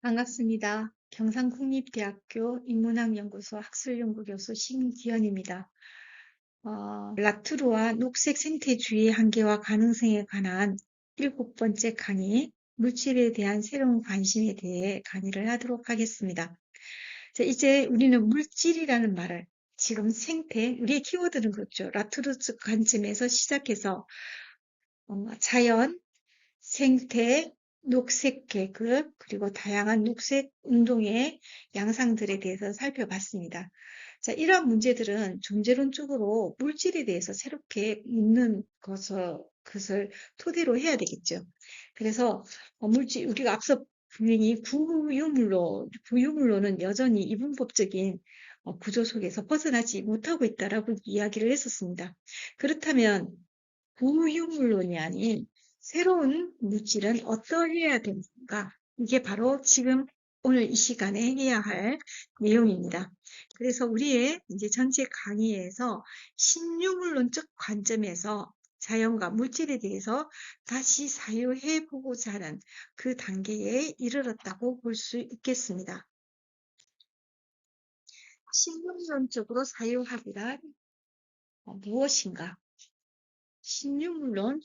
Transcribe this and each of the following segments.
반갑습니다. 경상국립대학교 인문학연구소 학술연구 교수 신기현입니다. 라투르와 녹색 생태주의의 한계와 가능성에 관한 7번째 강의, 물질에 대한 새로운 관심에 대해 강의를 하도록 하겠습니다. 자, 이제 우리는 물질이라는 말을 지금 생태, 우리의 키워드는 그렇죠. 라투르 관점에서 시작해서 자연, 생태, 녹색 계급, 그리고 다양한 녹색 운동의 양상들에 대해서 살펴봤습니다. 자, 이러한 문제들은 존재론적으로 물질에 대해서 새롭게 묻는 것을 토대로 해야 되겠죠. 그래서 우리가 앞서 분명히 구유물론은 여전히 이분법적인 구조 속에서 벗어나지 못하고 있다라고 이야기를 했었습니다. 그렇다면 구유물론이 아닌 새로운 물질은 어떠해야 되는가? 이게 바로 지금 오늘 이 시간에 해야 할 내용입니다. 그래서 우리의 이제 전체 강의에서 신유물론적 관점에서 자연과 물질에 대해서 다시 사유해 보고자 하는 그 단계에 이르렀다고 볼 수 있겠습니다. 신유물론적으로 사유하기란 무엇인가?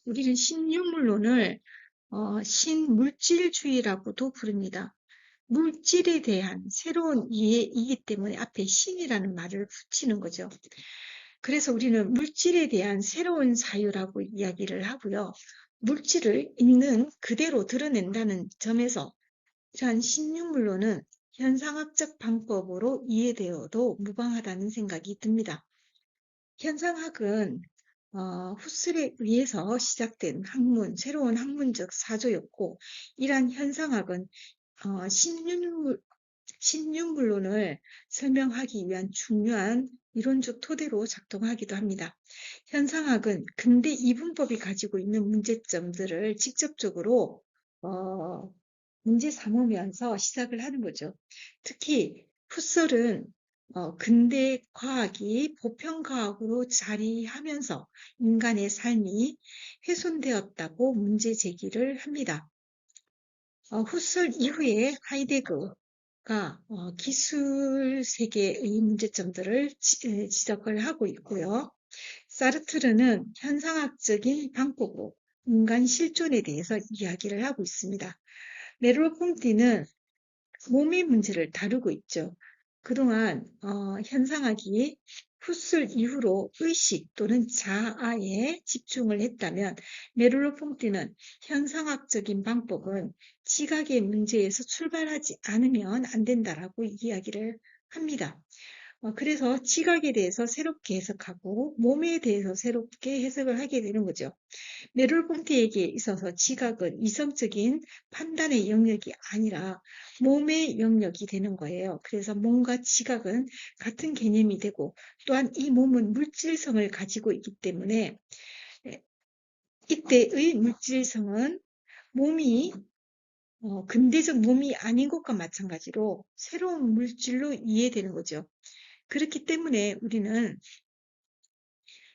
우리는 신유물론을 신물질주의라고도 부릅니다. 물질에 대한 새로운 이해이기 때문에 앞에 신이라는 말을 붙이는 거죠. 그래서 우리는 물질에 대한 새로운 사유라고 이야기를 하고요. 물질을 있는 그대로 드러낸다는 점에서 이러한 신유물론은 현상학적 방법으로 이해되어도 무방하다는 생각이 듭니다. 현상학은 후슬에 의해서 시작된 새로운 학문적 사조였고, 이러한 현상학은 신유물론을 설명하기 위한 중요한 이론적 토대로 작동하기도 합니다. 현상학은 근대 이분법이 가지고 있는 문제점들을 직접적으로 문제 삼으면서 시작을 하는 거죠. 특히 푸셀은 근대 과학이 보편과학으로 자리하면서 인간의 삶이 훼손되었다고 문제 제기를 합니다. 후설 이후에 하이데거가 기술 세계의 문제점들을 지적을 하고 있고요. 사르트르는 현상학적인 방법으로 인간 실존에 대해서 이야기를 하고 있습니다. 메르로퐁티는 몸의 문제를 다루고 있죠. 그동안 현상학이 후술 이후로 의식 또는 자아에 집중을 했다면 메르로퐁티는 현상학적인 방법은 지각의 문제에서 출발하지 않으면 안 된다라고 이야기를 합니다. 그래서 지각에 대해서 새롭게 해석하고 몸에 대해서 새롭게 해석을 하게 되는 거죠. 메르로폰테에게 있어서 지각은 이성적인 판단의 영역이 아니라 몸의 영역이 되는 거예요. 그래서 몸과 지각은 같은 개념이 되고, 또한 이 몸은 물질성을 가지고 있기 때문에 이때의 물질성은 몸이 근대적 몸이 아닌 것과 마찬가지로 새로운 물질로 이해되는 거죠. 그렇기 때문에 우리는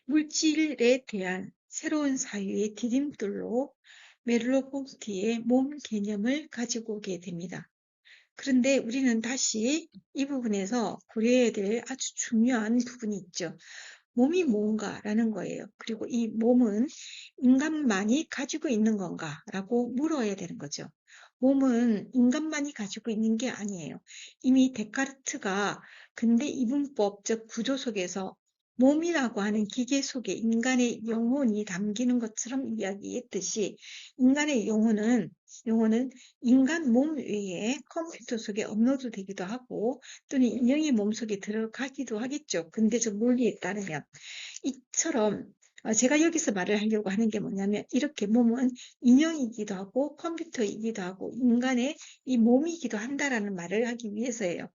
물질에 대한 새로운 사유의 디딤돌로 메르로폰티의 몸 개념을 가지고 오게 됩니다. 그런데 우리는 다시 이 부분에서 고려해야 될 아주 중요한 부분이 있죠. 몸이 뭔가라는 거예요. 그리고 이 몸은 인간만이 가지고 있는 건가라고 물어야 되는 거죠. 몸은 인간만이 가지고 있는 게 아니에요. 이미 데카르트가 근대 이분법적 구조 속에서 몸이라고 하는 기계 속에 인간의 영혼이 담기는 것처럼 이야기했듯이 인간의 영혼은 인간 몸 외에 컴퓨터 속에 업로드 되기도 하고 또는 인형의 몸 속에 들어가기도 하겠죠. 근대적 논리에 따르면. 이처럼 제가 여기서 말을 하려고 하는 게 뭐냐면 이렇게 몸은 인형이기도 하고 컴퓨터이기도 하고 인간의 이 몸이기도 한다라는 말을 하기 위해서예요.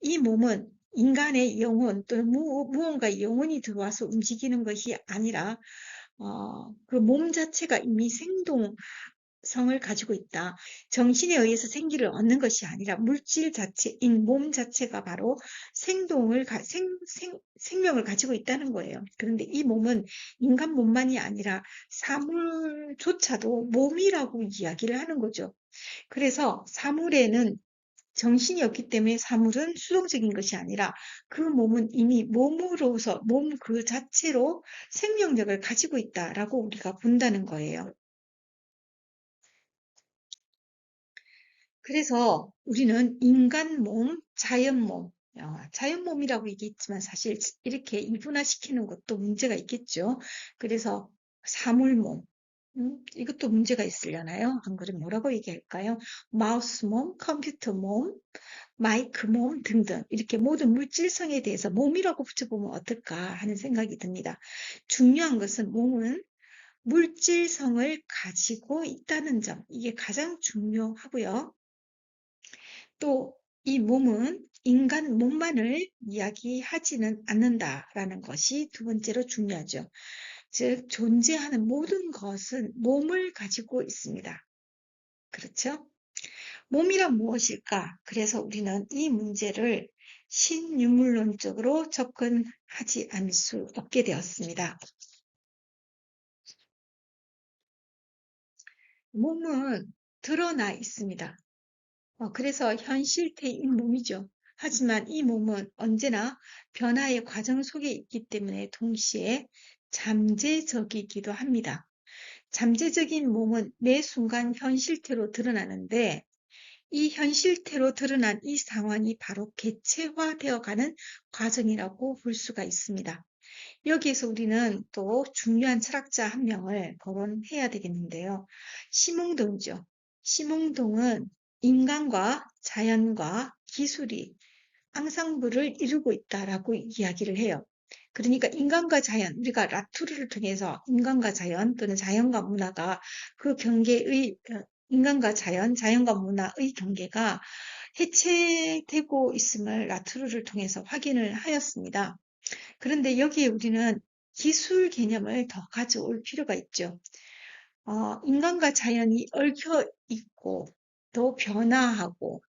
이 몸은 인간의 영혼 또는 무언가 영혼이 들어와서 움직이는 것이 아니라 그 몸 자체가 이미 생동성을 가지고 있다. 정신에 의해서 생기를 얻는 것이 아니라 물질 자체인 몸 자체가 바로 생명을 가지고 있다는 거예요. 그런데 이 몸은 인간 몸만이 아니라 사물조차도 몸이라고 이야기를 하는 거죠. 그래서 사물에는 정신이 없기 때문에 사물은 수동적인 것이 아니라 그 몸은 이미 몸으로서 몸 그 자체로 생명력을 가지고 있다라고 우리가 본다는 거예요. 그래서 우리는 인간 몸, 자연 몸, 자연 몸이라고 얘기했지만 사실 이렇게 이분화시키는 것도 문제가 있겠죠. 그래서 사물 몸, 이것도 문제가 있으려나요? 안 그러면 뭐라고 얘기할까요? 마우스 몸, 컴퓨터 몸, 마이크 몸 등등 이렇게 모든 물질성에 대해서 몸이라고 붙여보면 어떨까 하는 생각이 듭니다. 중요한 것은 몸은 물질성을 가지고 있다는 점, 이게 가장 중요하고요. 또 이 몸은 인간 몸만을 이야기하지는 않는다라는 것이 두 번째로 중요하죠. 즉 존재하는 모든 것은 몸을 가지고 있습니다. 그렇죠? 몸이란 무엇일까? 그래서 우리는 이 문제를 신유물론적으로 접근하지 않을 수 없게 되었습니다. 몸은 드러나 있습니다. 그래서 현실태인 몸이죠. 하지만 이 몸은 언제나 변화의 과정 속에 있기 때문에 동시에 잠재적이기도 합니다. 잠재적인 몸은 매 순간 현실태로 드러나는데 이 현실태로 드러난 이 상황이 바로 객체화되어 가는 과정이라고 볼 수가 있습니다. 여기에서 우리는 또 중요한 철학자 한 명을 거론해야 되겠는데요. 심흥동이죠. 심흥동은 인간과 자연과 기술이 앙상블을 이루고 있다라고 이야기를 해요. 그러니까 인간과 자연, 우리가 라투르를 통해서 인간과 자연 또는 자연과 문화가 그 경계의 인간과 자연, 자연과 문화의 경계가 해체되고 있음을 라투르를 통해서 확인을 하였습니다. 그런데 여기에 우리는 기술 개념을 더 가져올 필요가 있죠. 인간과 자연이 얽혀 있고 또 변화하고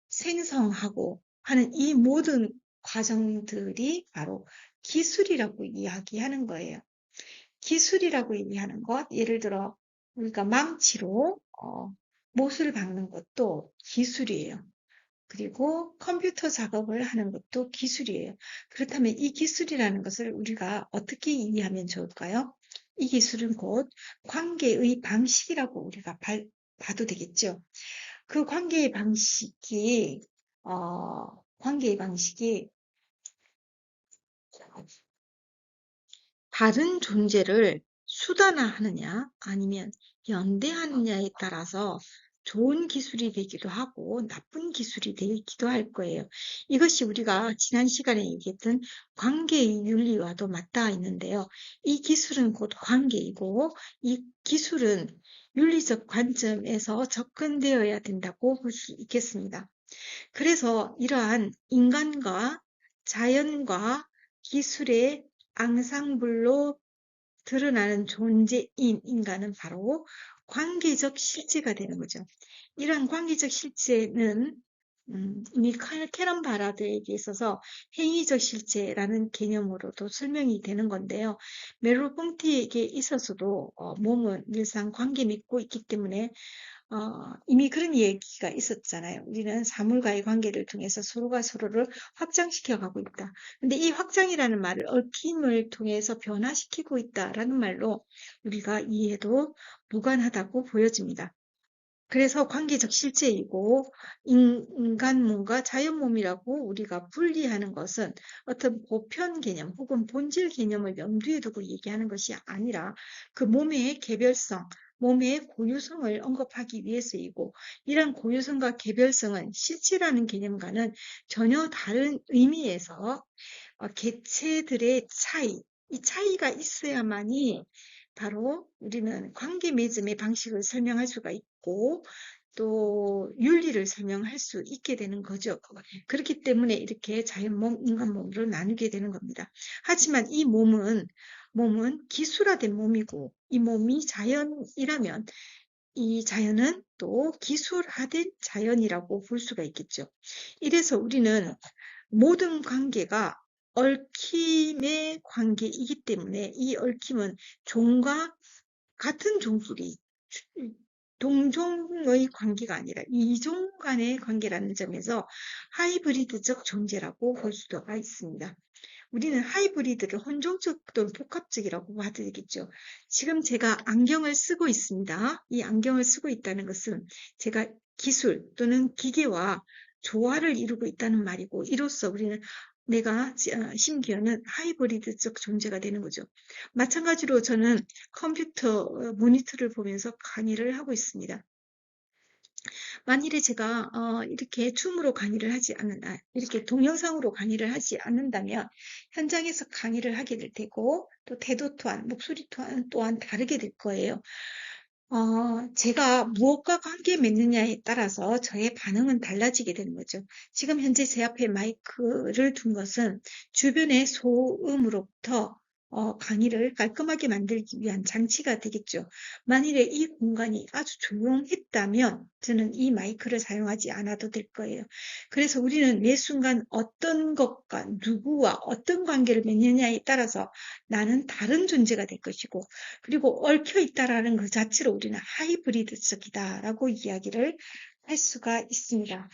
생성하고 하는 이 모든 과정들이 바로 기술이라고 이야기하는 거예요. 기술이라고 얘기하는 것, 예를 들어 우리가 망치로 못을 박는 것도 기술이에요. 그리고 컴퓨터 작업을 하는 것도 기술이에요. 그렇다면 이 기술이라는 것을 우리가 어떻게 이해하면 좋을까요? 이 기술은 곧 관계의 방식이라고 우리가 봐도 되겠죠. 그 관계의 방식이 다른 존재를 수단화하느냐 아니면 연대하느냐에 따라서 좋은 기술이 되기도 하고 나쁜 기술이 되기도 할 거예요. 이것이 우리가 지난 시간에 얘기했던 관계의 윤리와도 맞닿아 있는데요. 이 기술은 곧 관계이고 이 기술은 윤리적 관점에서 접근되어야 된다고 볼 수 있겠습니다. 그래서 이러한 인간과 자연과 기술의 앙상블로 드러나는 존재인 인간은 바로 관계적 실제가 되는 거죠. 이러한 관계적 실제는 이미 캐런 바라드에게 있어서 행위적 실제라는 개념으로도 설명이 되는 건데요. 메르로ponti에게 있어서도 몸은 늘상 관계 맺고 있기 때문에 이미 그런 얘기가 있었잖아요. 우리는 사물과의 관계를 통해서 서로가 서로를 확장시켜 가고 있다. 근데 이 확장이라는 말을 얽힘을 통해서 변화시키고 있다라는 말로 우리가 이해도 무관하다고 보여집니다. 그래서 관계적 실제이고 인간 몸과 자연 몸이라고 우리가 분리하는 것은 어떤 보편 개념 혹은 본질 개념을 염두에 두고 얘기하는 것이 아니라 그 몸의 개별성, 몸의 고유성을 언급하기 위해서이고 이런 고유성과 개별성은 실체라는 개념과는 전혀 다른 의미에서 개체들의 차이, 이 차이가 있어야만이 바로 우리는 관계 맺음의 방식을 설명할 수가 있고 또 윤리를 설명할 수 있게 되는 거죠. 그렇기 때문에 이렇게 자연몸, 인간몸으로 나누게 되는 겁니다. 하지만 이 몸은 기술화된 몸이고 이 몸이 자연이라면 이 자연은 또 기술화된 자연이라고 볼 수가 있겠죠. 이래서 우리는 모든 관계가 얽힘의 관계이기 때문에 이 얽힘은 종과 같은 종끼리 동종의 관계가 아니라 이종 간의 관계라는 점에서 하이브리드적 존재라고 볼 수가 있습니다. 우리는 하이브리드를 혼종적 또는 복합적이라고 봐도 되겠죠. 지금 제가 안경을 쓰고 있습니다. 이 안경을 쓰고 있다는 것은 제가 기술 또는 기계와 조화를 이루고 있다는 말이고, 이로써 우리는 내가 심지어는 하이브리드적 존재가 되는 거죠. 마찬가지로 저는 컴퓨터 모니터를 보면서 강의를 하고 있습니다. 만일에 제가 이렇게 줌으로 강의를 하지 않는다, 이렇게 동영상으로 강의를 하지 않는다면 현장에서 강의를 하게 될 테고, 또 태도 또한, 목소리 또한 다르게 될 거예요. 제가 무엇과 관계 맺느냐에 따라서 저의 반응은 달라지게 되는 거죠. 지금 현재 제 앞에 마이크를 둔 것은 주변의 소음으로부터 강의를 깔끔하게 만들기 위한 장치가 되겠죠. 만일에 이 공간이 아주 조용했다면 저는 이 마이크를 사용하지 않아도 될 거예요. 그래서 우리는 매 순간 어떤 것과 누구와 어떤 관계를 맺느냐에 따라서 나는 다른 존재가 될 것이고, 그리고 얽혀 있다라는 그 자체로 우리는 하이브리드적이다라고 이야기를 할 수가 있습니다.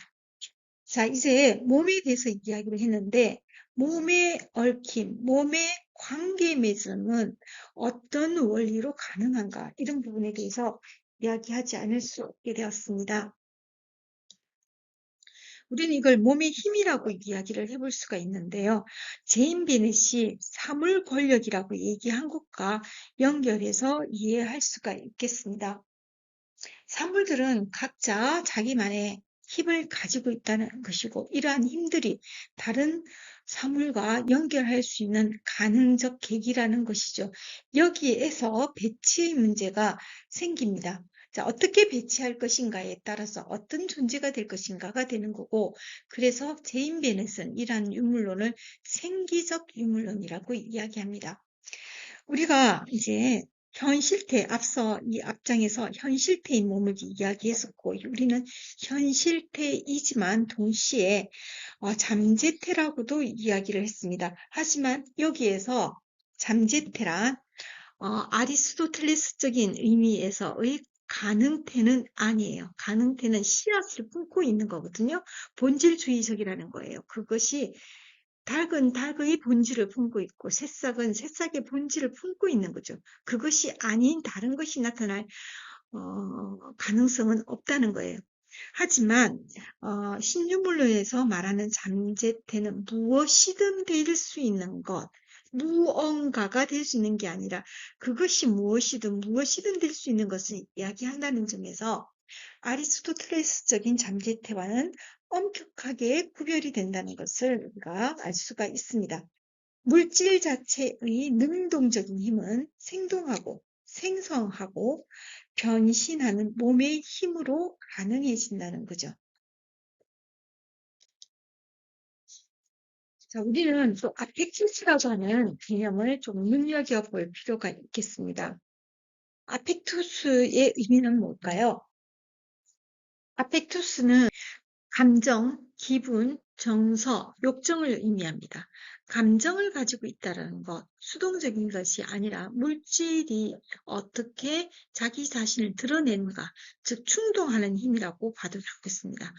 자, 이제 몸에 대해서 이야기를 했는데, 몸의 얽힘, 몸의 관계 맺음은 어떤 원리로 가능한가, 이런 부분에 대해서 이야기하지 않을 수 없게 되었습니다. 우리는 이걸 몸의 힘이라고 이야기를 해볼 수가 있는데요. 제인 베넷이 사물 권력이라고 얘기한 것과 연결해서 이해할 수가 있겠습니다. 사물들은 각자 자기만의 힘을 가지고 있다는 것이고, 이러한 힘들이 다른 사물과 연결할 수 있는 가능적 계기라는 것이죠. 여기에서 배치의 문제가 생깁니다. 자, 어떻게 배치할 것인가에 따라서 어떤 존재가 될 것인가가 되는 거고, 그래서 제인 베넷은 이러한 유물론을 생기적 유물론이라고 이야기합니다. 우리가 이제 현실태, 앞서 이 앞장에서 현실태인 몸을 이야기했었고, 우리는 현실태이지만 동시에 잠재태라고도 이야기를 했습니다. 하지만 여기에서 잠재태란 아리스토텔레스적인 의미에서의 가능태는 아니에요. 가능태는 씨앗을 품고 있는 거거든요. 본질주의적이라는 거예요. 그것이 닭은 닭의 본질을 품고 있고, 새싹은 새싹의 본질을 품고 있는 거죠. 그것이 아닌 다른 것이 나타날 가능성은 없다는 거예요. 하지만 신유물론에서 말하는 잠재태는 무엇이든 될 수 있는 것, 무언가가 될 수 있는 게 아니라 그것이 무엇이든 될 수 있는 것을 이야기한다는 점에서 아리스토텔레스적인 잠재태와는 엄격하게 구별이 된다는 것을 우리가 알 수가 있습니다. 물질 자체의 능동적인 힘은 생동하고 생성하고 변신하는 몸의 힘으로 가능해진다는 거죠. 자, 우리는 또 아펙투스라고 하는 개념을 좀 눈여겨볼 필요가 있겠습니다. 아펙투스의 의미는 뭘까요? 아펙투스는 감정, 기분, 정서, 욕정을 의미합니다. 감정을 가지고 있다는 것, 수동적인 것이 아니라 물질이 어떻게 자기 자신을 드러내는가, 즉 충동하는 힘이라고 봐도 좋겠습니다.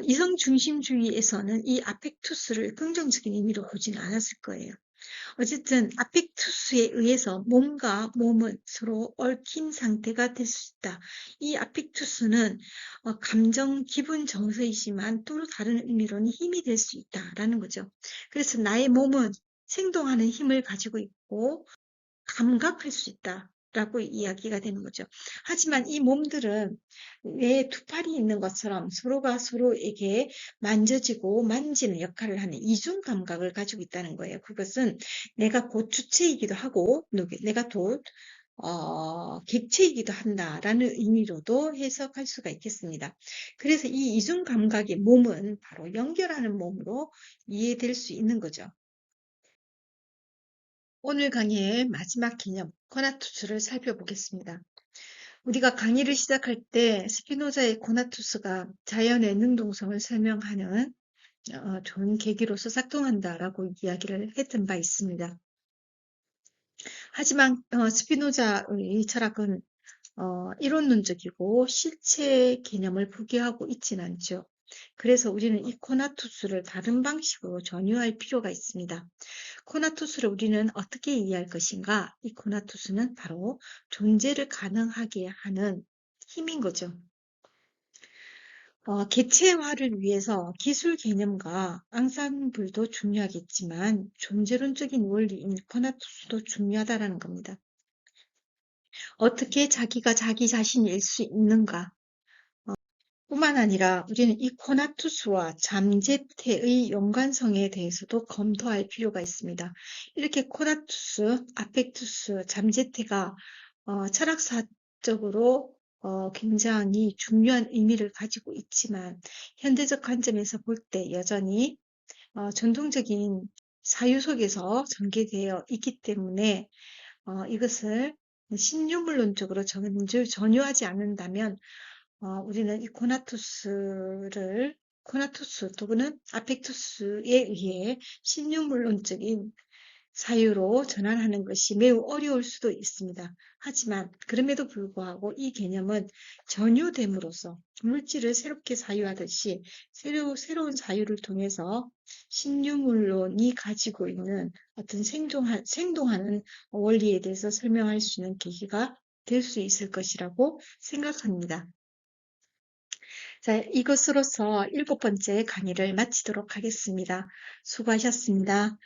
이성 중심주의에서는 이 아펙투스를 긍정적인 의미로 보진 않았을 거예요. 어쨌든 아펙투스에 의해서 몸과 몸은 서로 얽힌 상태가 될 수 있다. 이 아펙투스는 감정, 기분, 정서이지만 또 다른 의미로는 힘이 될 수 있다라는 거죠. 그래서 나의 몸은 생동하는 힘을 가지고 있고 감각할 수 있다라고 이야기가 되는 거죠. 하지만 이 몸들은 왜 두 팔이 있는 것처럼 서로가 서로에게 만져지고 만지는 역할을 하는 이중 감각을 가지고 있다는 거예요. 그것은 내가 곧 주체이기도 하고 내가 곧 객체이기도 한다라는 의미로도 해석할 수가 있겠습니다. 그래서 이 이중 감각의 몸은 바로 연결하는 몸으로 이해될 수 있는 거죠. 오늘 강의의 마지막 개념, 코나투스를 살펴보겠습니다. 우리가 강의를 시작할 때 스피노자의 코나투스가 자연의 능동성을 설명하는 좋은 계기로서 작동한다라고 이야기를 했던 바 있습니다. 하지만 스피노자의 철학은 이론론적이고 실체 개념을 부기하고 있지는 않죠. 그래서 우리는 이 코나투스를 다른 방식으로 전유할 필요가 있습니다. 코나투스를 우리는 어떻게 이해할 것인가? 이 코나투스는 바로 존재를 가능하게 하는 힘인 거죠. 개체화를 위해서 기술 개념과 앙상블도 중요하겠지만 존재론적인 원리인 코나투스도 중요하다는 겁니다. 어떻게 자기가 자기 자신일 수 있는가? 뿐만 아니라 우리는 이 코나투스와 잠재태의 연관성에 대해서도 검토할 필요가 있습니다. 이렇게 코나투스, 아펙투스, 잠재태가 철학사적으로 굉장히 중요한 의미를 가지고 있지만 현대적 관점에서 볼 때 여전히 전통적인 사유 속에서 전개되어 있기 때문에 이것을 신유물론적으로 전유하지 않는다면 우리는 이 코나투스 또는 아펙투스에 의해 신유물론적인 사유로 전환하는 것이 매우 어려울 수도 있습니다. 하지만 그럼에도 불구하고 이 개념은 전유됨으로써 물질을 새롭게 사유하듯이 새로운 사유를 통해서 신유물론이 가지고 있는 어떤 생동하는 원리에 대해서 설명할 수 있는 계기가 될 수 있을 것이라고 생각합니다. 자, 이것으로서 7번째 강의를 마치도록 하겠습니다. 수고하셨습니다.